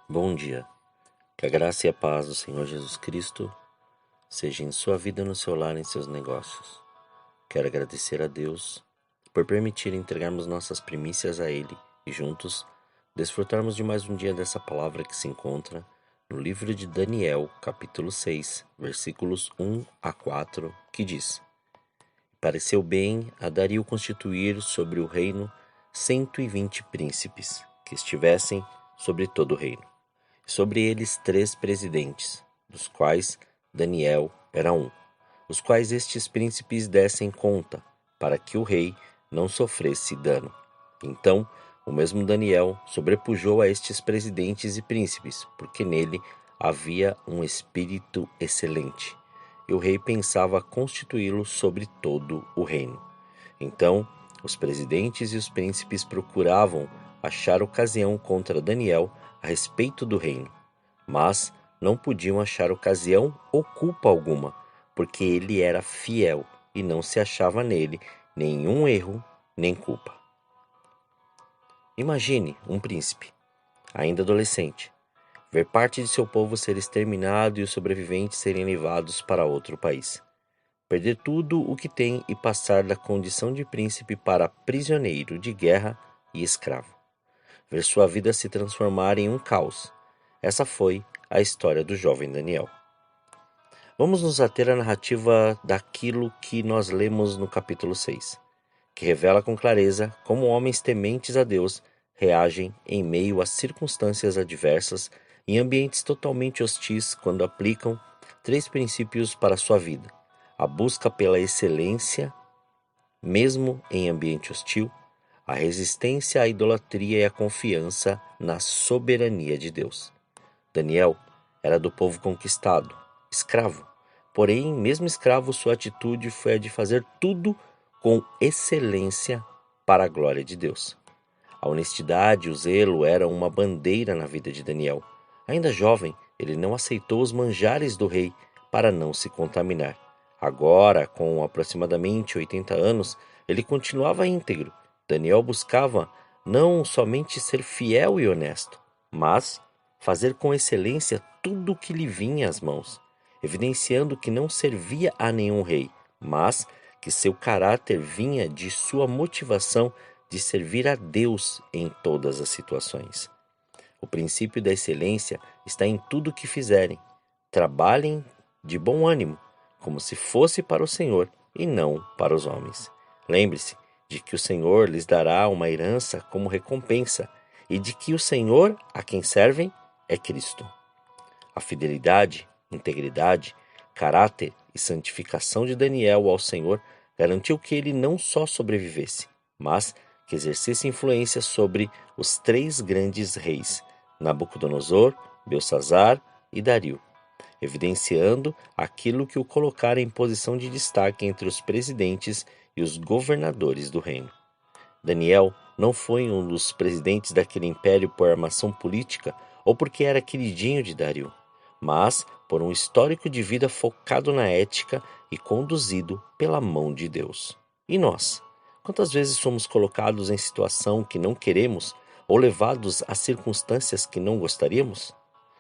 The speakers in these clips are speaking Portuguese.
Bom dia, que a graça e a paz do Senhor Jesus Cristo seja em sua vida, no seu lar e em seus negócios. Quero agradecer a Deus por permitir entregarmos nossas primícias a Ele e juntos desfrutarmos de mais um dia dessa palavra que se encontra no livro de Daniel, capítulo 6, versículos 1 a 4, que diz: Pareceu bem a Dario constituir sobre o reino 120 príncipes, que estivessem sobre todo o reino. Sobre eles 3 presidentes, dos quais Daniel era um, os quais estes príncipes dessem conta, para que o rei não sofresse dano. Então, o mesmo Daniel sobrepujou a estes presidentes e príncipes, porque nele havia um espírito excelente, e o rei pensava constituí-lo sobre todo o reino. Então, os presidentes e os príncipes procuravam achar ocasião contra Daniel a respeito do reino, mas não podiam achar ocasião ou culpa alguma, porque ele era fiel e não se achava nele nenhum erro nem culpa. Imagine um príncipe, ainda adolescente, ver parte de seu povo ser exterminado e os sobreviventes serem levados para outro país. Perder tudo o que tem e passar da condição de príncipe para prisioneiro de guerra e escravo. Ver sua vida se transformar em um caos. Essa foi a história do jovem Daniel. Vamos nos ater à narrativa daquilo que nós lemos no capítulo 6, que revela com clareza como homens tementes a Deus reagem em meio a circunstâncias adversas em ambientes totalmente hostis quando aplicam 3 princípios para sua vida: a busca pela excelência, mesmo em ambiente hostil, a resistência à idolatria e a confiança na soberania de Deus. Daniel era do povo conquistado, escravo. Porém, mesmo escravo, sua atitude foi a de fazer tudo com excelência para a glória de Deus. A honestidade e o zelo eram uma bandeira na vida de Daniel. Ainda jovem, ele não aceitou os manjares do rei para não se contaminar. Agora, com aproximadamente 80 anos, ele continuava íntegro. Daniel buscava não somente ser fiel e honesto, mas fazer com excelência tudo o que lhe vinha às mãos, evidenciando que não servia a nenhum rei, mas que seu caráter vinha de sua motivação de servir a Deus em todas as situações. O princípio da excelência está em tudo o que fizerem. Trabalhem de bom ânimo, como se fosse para o Senhor e não para os homens. Lembre-se de que o Senhor lhes dará uma herança como recompensa e de que o Senhor a quem servem é Cristo. A fidelidade, integridade, caráter e santificação de Daniel ao Senhor garantiu que ele não só sobrevivesse, mas que exercesse influência sobre os 3 grandes reis, Nabucodonosor, Belsazar e Dario, evidenciando aquilo que o colocara em posição de destaque entre os presidentes e os governadores do reino. Daniel não foi um dos presidentes daquele império por armação política ou porque era queridinho de Dario, mas por um histórico de vida focado na ética e conduzido pela mão de Deus. E nós? Quantas vezes somos colocados em situação que não queremos ou levados a circunstâncias que não gostaríamos?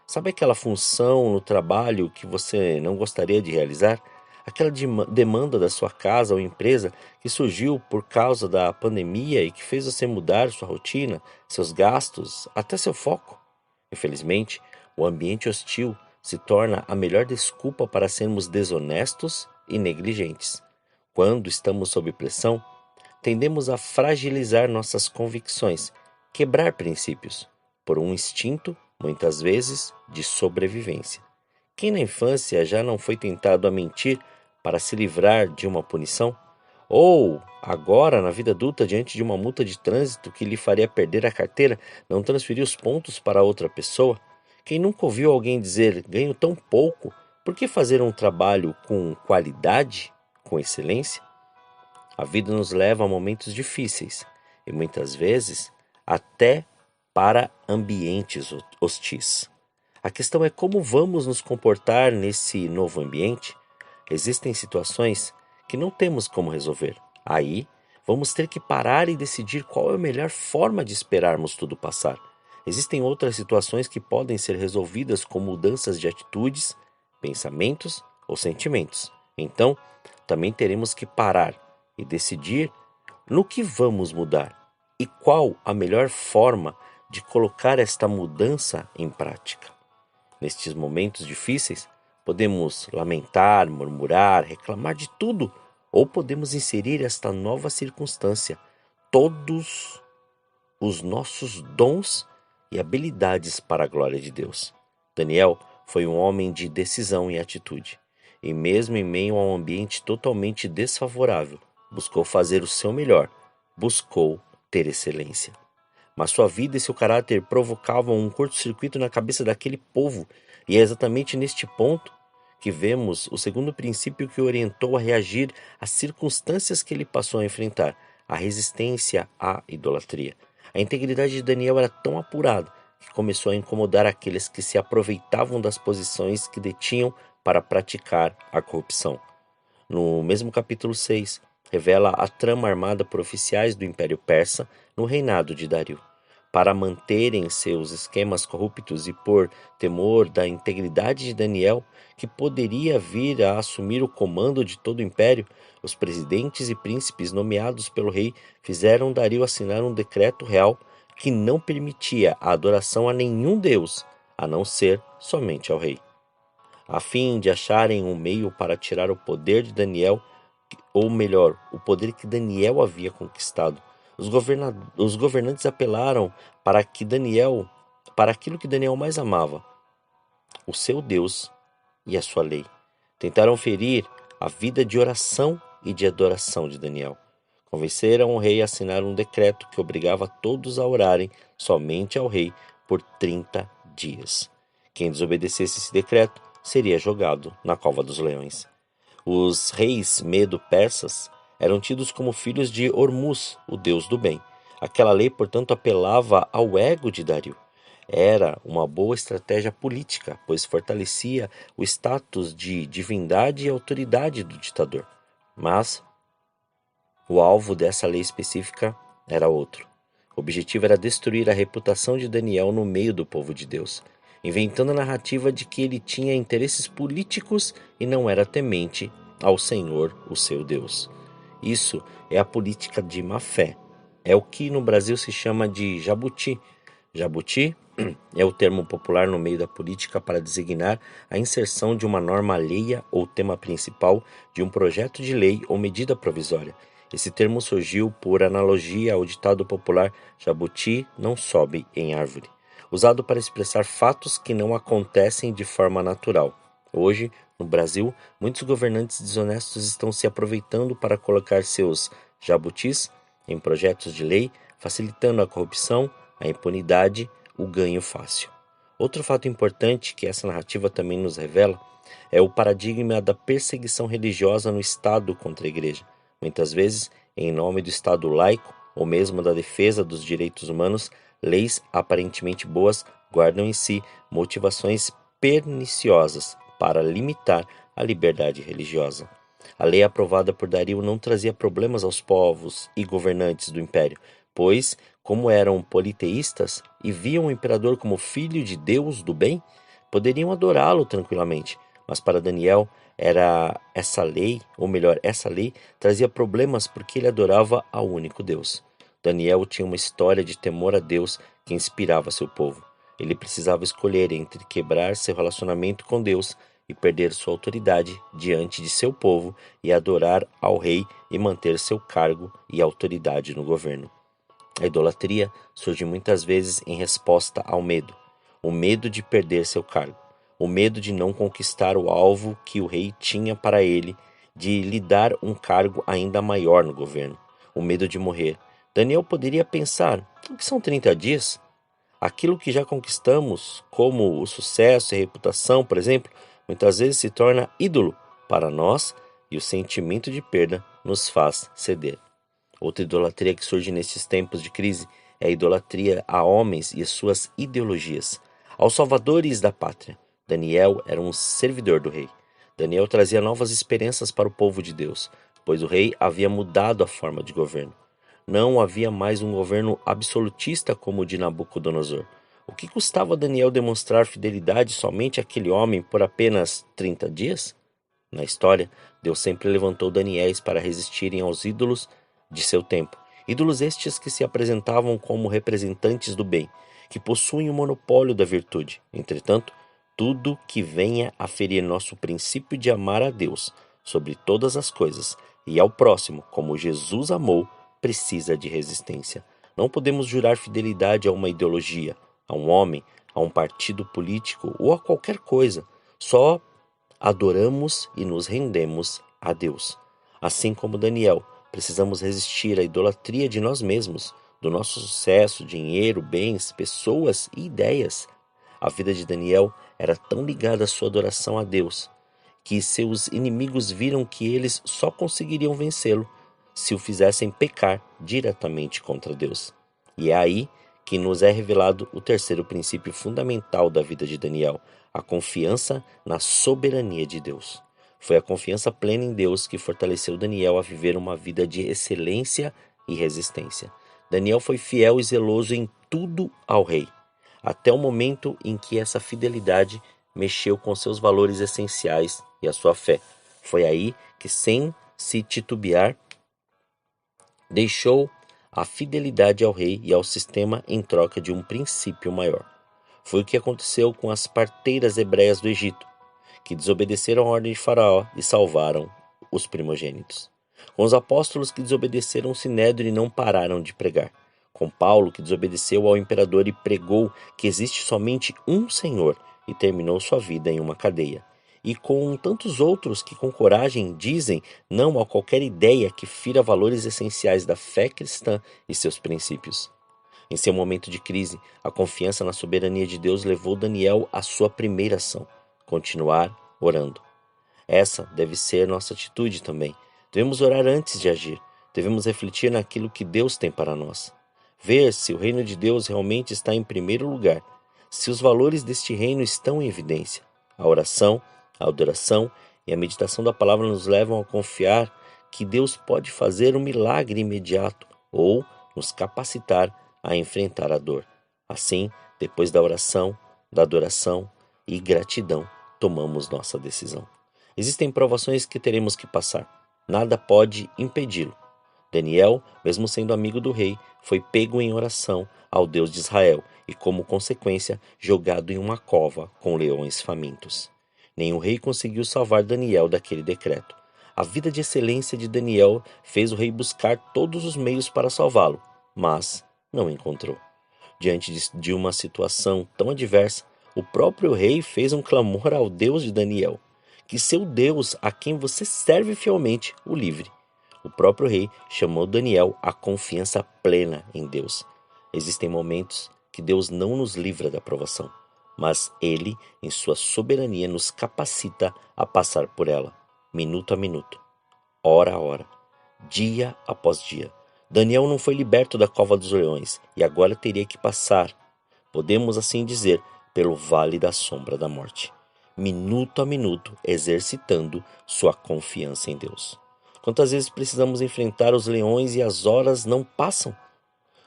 Sabe aquela função no trabalho que você não gostaria de realizar? Aquela demanda da sua casa ou empresa que surgiu por causa da pandemia e que fez você mudar sua rotina, seus gastos, até seu foco? Infelizmente, o ambiente hostil se torna a melhor desculpa para sermos desonestos e negligentes. Quando estamos sob pressão, tendemos a fragilizar nossas convicções, quebrar princípios, por um instinto, muitas vezes, de sobrevivência. Quem na infância já não foi tentado a mentir para se livrar de uma punição? Ou, agora, na vida adulta, diante de uma multa de trânsito que lhe faria perder a carteira, não transferir os pontos para outra pessoa? Quem nunca ouviu alguém dizer: ganho tão pouco, por que fazer um trabalho com qualidade, com excelência? A vida nos leva a momentos difíceis e muitas vezes até para ambientes hostis. A questão é como vamos nos comportar nesse novo ambiente. Existem situações que não temos como resolver. Aí, vamos ter que parar e decidir qual é a melhor forma de esperarmos tudo passar. Existem outras situações que podem ser resolvidas com mudanças de atitudes, pensamentos ou sentimentos. Então, também teremos que parar e decidir no que vamos mudar e qual a melhor forma de colocar esta mudança em prática. Nestes momentos difíceis, podemos lamentar, murmurar, reclamar de tudo, ou podemos inserir esta nova circunstância, todos os nossos dons e habilidades para a glória de Deus. Daniel foi um homem de decisão e atitude, e mesmo em meio a um ambiente totalmente desfavorável, buscou fazer o seu melhor, buscou ter excelência. Mas sua vida e seu caráter provocavam um curto-circuito na cabeça daquele povo, e é exatamente neste ponto que vemos o segundo princípio que o orientou a reagir às circunstâncias que ele passou a enfrentar, a resistência à idolatria. A integridade de Daniel era tão apurada que começou a incomodar aqueles que se aproveitavam das posições que detinham para praticar a corrupção. No mesmo capítulo 6, revela a trama armada por oficiais do Império Persa no reinado de Dario. Para manterem seus esquemas corruptos e por temor da integridade de Daniel, que poderia vir a assumir o comando de todo o império, os presidentes e príncipes nomeados pelo rei fizeram Dario assinar um decreto real que não permitia a adoração a nenhum deus, a não ser somente ao rei. A fim de acharem um meio para tirar o poder de Daniel, ou melhor, o poder que Daniel havia conquistado, os governantes apelaram para aquilo que Daniel mais amava, o seu Deus e a sua lei. Tentaram ferir a vida de oração e de adoração de Daniel. Convenceram o rei a assinar um decreto que obrigava todos a orarem somente ao rei por 30 dias. Quem desobedecesse esse decreto seria jogado na cova dos leões. Os reis medo-persas eram tidos como filhos de Ormuz, o deus do bem. Aquela lei, portanto, apelava ao ego de Dario. Era uma boa estratégia política, pois fortalecia o status de divindade e autoridade do ditador. Mas o alvo dessa lei específica era outro. O objetivo era destruir a reputação de Daniel no meio do povo de Deus, inventando a narrativa de que ele tinha interesses políticos e não era temente ao Senhor, o seu Deus. Isso é a política de má-fé. É o que no Brasil se chama de jabuti. Jabuti é o termo popular no meio da política para designar a inserção de uma norma alheia ou tema principal de um projeto de lei ou medida provisória. Esse termo surgiu por analogia ao ditado popular jabuti não sobe em árvore, usado para expressar fatos que não acontecem de forma natural. Hoje, no Brasil, muitos governantes desonestos estão se aproveitando para colocar seus jabutis em projetos de lei, facilitando a corrupção, a impunidade, o ganho fácil. Outro fato importante que essa narrativa também nos revela é o paradigma da perseguição religiosa no Estado contra a Igreja. Muitas vezes, em nome do Estado laico ou mesmo da defesa dos direitos humanos, leis aparentemente boas guardam em si motivações perniciosas para limitar a liberdade religiosa. A lei aprovada por Dario não trazia problemas aos povos e governantes do império, pois, como eram politeístas e viam o imperador como filho de Deus do bem, poderiam adorá-lo tranquilamente. Mas para Daniel, essa lei trazia problemas porque ele adorava ao único Deus. Daniel tinha uma história de temor a Deus que inspirava seu povo. Ele precisava escolher entre quebrar seu relacionamento com Deus e perder sua autoridade diante de seu povo e adorar ao rei e manter seu cargo e autoridade no governo. A idolatria surge muitas vezes em resposta ao medo. O medo de perder seu cargo. O medo de não conquistar o alvo que o rei tinha para ele, de lhe dar um cargo ainda maior no governo. O medo de morrer. Daniel poderia pensar: o que são 30 dias? Aquilo que já conquistamos, como o sucesso e a reputação, por exemplo, muitas vezes se torna ídolo para nós e o sentimento de perda nos faz ceder. Outra idolatria que surge nestes tempos de crise é a idolatria a homens e suas ideologias, aos salvadores da pátria. Daniel era um servidor do rei. Daniel trazia novas esperanças para o povo de Deus, pois o rei havia mudado a forma de governo. Não havia mais um governo absolutista como o de Nabucodonosor. O que custava a Daniel demonstrar fidelidade somente àquele homem por apenas 30 dias? Na história, Deus sempre levantou Daniéis para resistirem aos ídolos de seu tempo. Ídolos estes que se apresentavam como representantes do bem, que possuem o monopólio da virtude. Entretanto, tudo que venha a ferir nosso princípio de amar a Deus sobre todas as coisas e ao próximo como Jesus amou, precisa de resistência. Não podemos jurar fidelidade a uma ideologia, a um homem, a um partido político ou a qualquer coisa. Só adoramos e nos rendemos a Deus. Assim como Daniel, precisamos resistir à idolatria de nós mesmos, do nosso sucesso, dinheiro, bens, pessoas e ideias. A vida de Daniel era tão ligada à sua adoração a Deus, que seus inimigos viram que eles só conseguiriam vencê-lo se o fizessem pecar diretamente contra Deus. E é aí que nos é revelado o terceiro princípio fundamental da vida de Daniel, a confiança na soberania de Deus. Foi a confiança plena em Deus que fortaleceu Daniel a viver uma vida de excelência e resistência. Daniel foi fiel e zeloso em tudo ao rei, até o momento em que essa fidelidade mexeu com seus valores essenciais e a sua fé. Foi aí que, sem se titubear, deixou a fidelidade ao rei e ao sistema em troca de um princípio maior. Foi o que aconteceu com as parteiras hebreias do Egito, que desobedeceram a ordem de Faraó e salvaram os primogênitos. Com os apóstolos que desobedeceram o sinédrio e não pararam de pregar. Com Paulo, que desobedeceu ao imperador e pregou que existe somente um Senhor e terminou sua vida em uma cadeia. E com tantos outros que com coragem dizem não a qualquer ideia que fira valores essenciais da fé cristã e seus princípios. Em seu momento de crise, a confiança na soberania de Deus levou Daniel à sua primeira ação: continuar orando. Essa deve ser nossa atitude também. Devemos orar antes de agir. Devemos refletir naquilo que Deus tem para nós. Ver se o reino de Deus realmente está em primeiro lugar, se os valores deste reino estão em evidência. A oração, a adoração e a meditação da palavra nos levam a confiar que Deus pode fazer um milagre imediato ou nos capacitar a enfrentar a dor. Assim, depois da oração, da adoração e gratidão, tomamos nossa decisão. Existem provações que teremos que passar. Nada pode impedi-lo. Daniel, mesmo sendo amigo do rei, foi pego em oração ao Deus de Israel e, como consequência, jogado em uma cova com leões famintos. Nenhum rei conseguiu salvar Daniel daquele decreto. A vida de excelência de Daniel fez o rei buscar todos os meios para salvá-lo, mas não encontrou. Diante de uma situação tão adversa, o próprio rei fez um clamor ao Deus de Daniel, que seu Deus, a quem você serve fielmente, o livre. O próprio rei chamou Daniel à confiança plena em Deus. Existem momentos que Deus não nos livra da provação, mas Ele, em sua soberania, nos capacita a passar por ela, minuto a minuto, hora a hora, dia após dia. Daniel não foi liberto da cova dos leões e agora teria que passar, podemos assim dizer, pelo vale da sombra da morte, minuto a minuto, exercitando sua confiança em Deus. Quantas vezes precisamos enfrentar os leões e as horas não passam?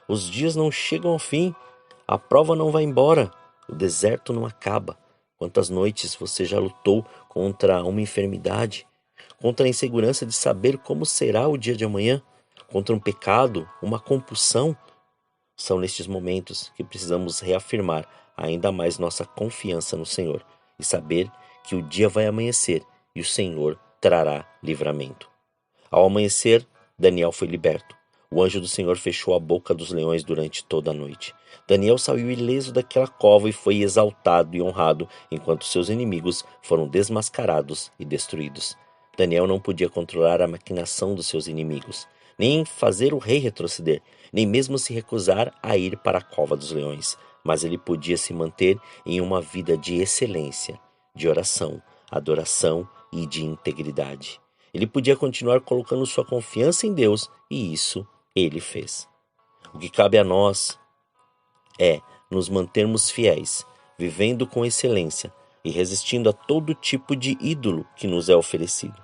Os dias não chegam ao fim, a prova não vai embora, o deserto não acaba. Quantas noites você já lutou contra uma enfermidade, contra a insegurança de saber como será o dia de amanhã, contra um pecado, uma compulsão? São nestes momentos que precisamos reafirmar ainda mais nossa confiança no Senhor e saber que o dia vai amanhecer e o Senhor trará livramento. Ao amanhecer, Daniel foi liberto. O anjo do Senhor fechou a boca dos leões durante toda a noite. Daniel saiu ileso daquela cova e foi exaltado e honrado, enquanto seus inimigos foram desmascarados e destruídos. Daniel não podia controlar a maquinação dos seus inimigos, nem fazer o rei retroceder, nem mesmo se recusar a ir para a cova dos leões, mas ele podia se manter em uma vida de excelência, de oração, adoração e de integridade. Ele podia continuar colocando sua confiança em Deus e isso ele fez. O que cabe a nós é nos mantermos fiéis, vivendo com excelência e resistindo a todo tipo de ídolo que nos é oferecido.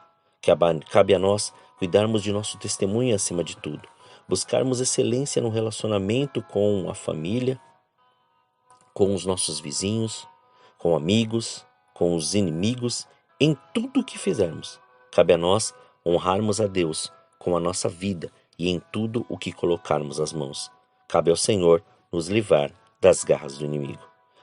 Cabe a nós cuidarmos de nosso testemunho acima de tudo, buscarmos excelência no relacionamento com a família, com os nossos vizinhos, com amigos, com os inimigos, em tudo o que fizermos. Cabe a nós honrarmos a Deus com a nossa vida e em tudo o que colocarmos as mãos. Cabe ao Senhor nos livrar das garras do inimigo.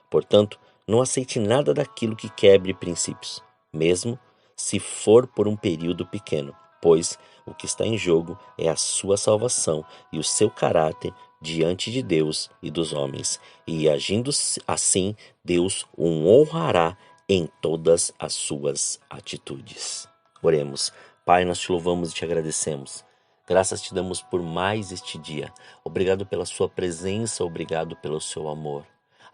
Portanto, não aceite nada daquilo que quebre princípios, mesmo se for por um período pequeno, pois o que está em jogo é a sua salvação e o seu caráter diante de Deus e dos homens. E agindo assim, Deus o honrará em todas as suas atitudes. Oremos. Pai, nós te louvamos e te agradecemos. Graças te damos por mais este dia. Obrigado pela sua presença, obrigado pelo seu amor.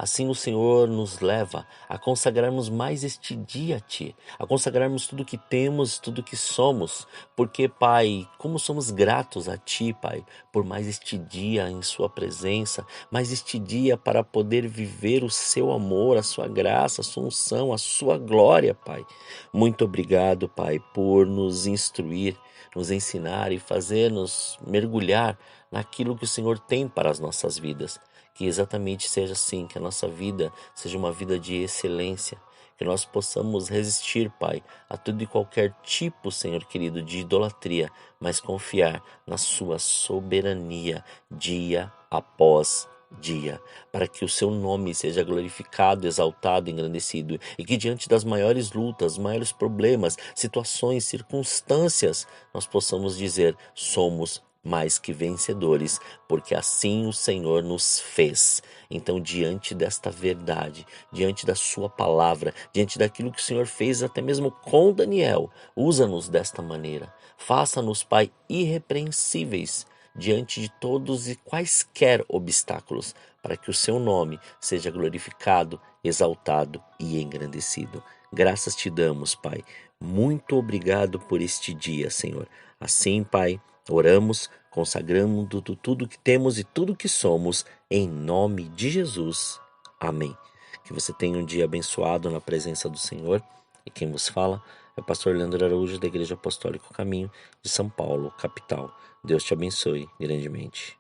Assim o Senhor nos leva a consagrarmos mais este dia a Ti, a consagrarmos tudo que temos, tudo que somos, porque, Pai, como somos gratos a Ti, Pai, por mais este dia em Sua presença, mais este dia para poder viver o Seu amor, a Sua graça, a Sua unção, a Sua glória, Pai. Muito obrigado, Pai, por nos instruir, nos ensinar e fazer-nos mergulhar naquilo que o Senhor tem para as nossas vidas. Que exatamente seja assim, que a nossa vida seja uma vida de excelência, que nós possamos resistir, Pai, a tudo e qualquer tipo, Senhor querido, de idolatria, mas confiar na Sua soberania dia após dia, para que o Seu nome seja glorificado, exaltado, engrandecido, e que diante das maiores lutas, maiores problemas, situações, circunstâncias, nós possamos dizer: somos mais que vencedores, porque assim o Senhor nos fez. Então, diante desta verdade, diante da sua palavra, diante daquilo que o Senhor fez até mesmo com Daniel, usa-nos desta maneira. Faça-nos, Pai, irrepreensíveis diante de todos e quaisquer obstáculos, para que o seu nome seja glorificado, exaltado e engrandecido. Graças te damos, Pai. Muito obrigado por este dia, Senhor. Assim, Pai, oramos, consagramos tudo que temos e tudo que somos, em nome de Jesus. Amém. Que você tenha um dia abençoado na presença do Senhor. E quem vos fala é o pastor Leandro Araújo, da Igreja Apostólica Caminho de São Paulo, capital. Deus te abençoe grandemente.